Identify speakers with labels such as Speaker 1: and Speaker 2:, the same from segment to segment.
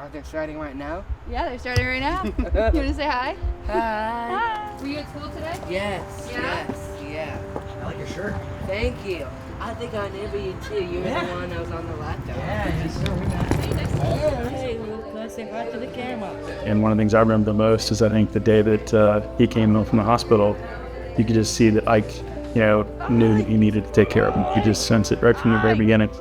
Speaker 1: Are they starting right now?
Speaker 2: Yeah, they're starting right now. You want to say hi?
Speaker 1: Hi.
Speaker 2: Hi. Were you at school today?
Speaker 1: Yes,
Speaker 2: Yeah?
Speaker 1: yeah.
Speaker 3: I like your shirt.
Speaker 1: Thank you. I think I remember you too. You were the one that was on the laptop.
Speaker 3: Yes, sir.
Speaker 1: Hey, can I say hi to the camera?
Speaker 4: And one of the things I remember the most is I think the day that he came home from the hospital, you could just see that Ike, knew that he needed to take care of him. You could just sense it right from the very beginning.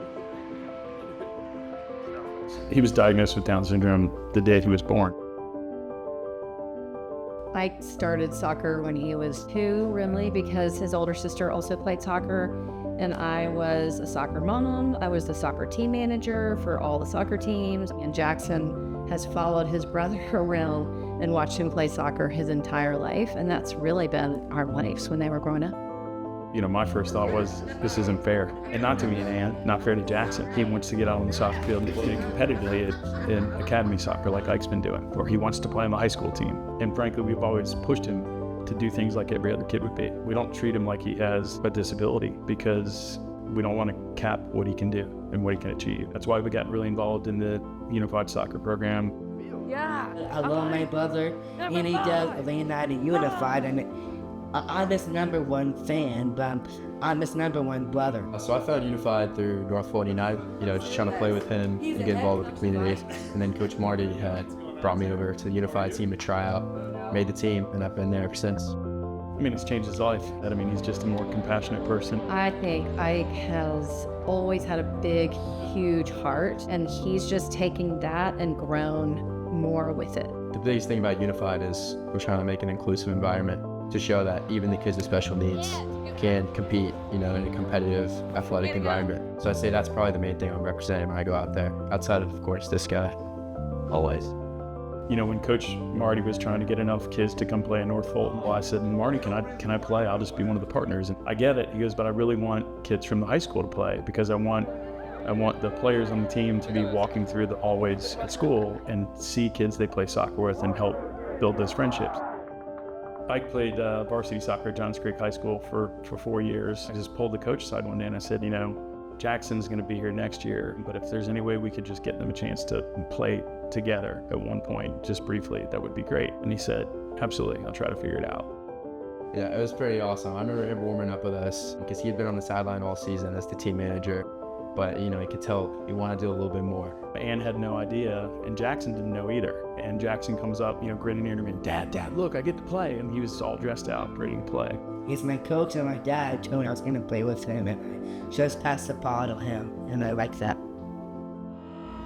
Speaker 4: He was diagnosed with Down syndrome the day he was born.
Speaker 5: Ike started soccer when he was 2, really, because his older sister also played soccer, and I was a soccer mom. I was the soccer team manager for all the soccer teams, and Jackson has followed his brother around and watched him play soccer his entire life, and that's really been our lives when they were growing up.
Speaker 4: My first thought was, this isn't fair. And not to me and Ann, not fair to Jackson. He wants to get out on the soccer field and play competitively in academy soccer like Ike's been doing, or he wants to play on the high school team. And frankly, we've always pushed him to do things like every other kid would be. We don't treat him like he has a disability because we don't want to cap what he can do and what he can achieve. That's why we got really involved in the unified soccer program.
Speaker 1: Yeah. I love my brother, and he does the United Unified, and I'm his #1 fan, but I'm his #1 brother.
Speaker 6: So I found Unified through North Florida United, just trying to play with him and get involved with the community. And then Coach Marty had brought me over to the Unified team to try out, made the team, and I've been there ever since.
Speaker 4: It's changed his life. He's just a more compassionate person.
Speaker 5: I think Ike has always had a big, huge heart, and he's just taking that and grown more with it.
Speaker 6: The biggest thing about Unified is we're trying to make an inclusive environment to show that even the kids with special needs can compete, in a competitive athletic environment. So I'd say that's probably the main thing I'm representing when I go out there, outside of course, this guy, always.
Speaker 4: When Coach Marty was trying to get enough kids to come play in North Fulton, I said, Marty, can I play? I'll just be one of the partners. And I get it. He goes, but I really want kids from the high school to play because I want the players on the team to be walking through the hallways at school and see kids they play soccer with and help build those friendships. Ike played varsity soccer at Johns Creek High School for 4 years. I just pulled the coach aside one day and I said, Jackson's going to be here next year, but if there's any way we could just get them a chance to play together at one point, just briefly, that would be great. And he said, absolutely, I'll try to figure it out.
Speaker 6: Yeah, it was pretty awesome. I remember him warming up with us because he had been on the sideline all season as the team manager, but he could tell he wanted to do a little bit more.
Speaker 4: Ann had no idea, and Jackson didn't know either. And Jackson comes up, grinning near me, and Dad, look, I get to play. And he was all dressed out, ready to play.
Speaker 1: He's my coach, and my dad told me I was going to play with him, and I just passed the ball to him, and I like that.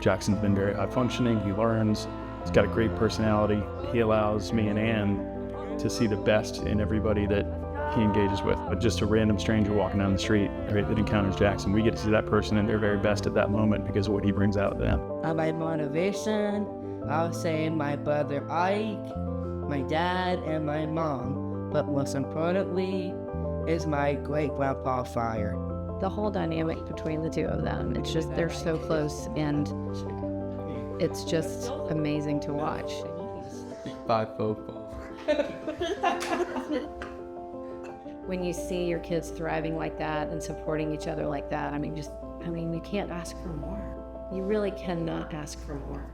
Speaker 4: Jackson's been very high functioning. He learns. He's got a great personality. He allows me and Ann to see the best in everybody that he engages with. But just a random stranger walking down the street, right, that encounters Jackson, we get to see that person and their very best at that moment because of what he brings out of them.
Speaker 1: My motivation, I'll say my brother Ike, my dad, and my mom. But most importantly is my great grandpa Fire.
Speaker 5: The whole dynamic between the two of them, it's just, they're so close, and it's just amazing to watch.
Speaker 6: 5 football.
Speaker 5: When you see your kids thriving like that and supporting each other like that, you can't ask for more. You really cannot ask for more.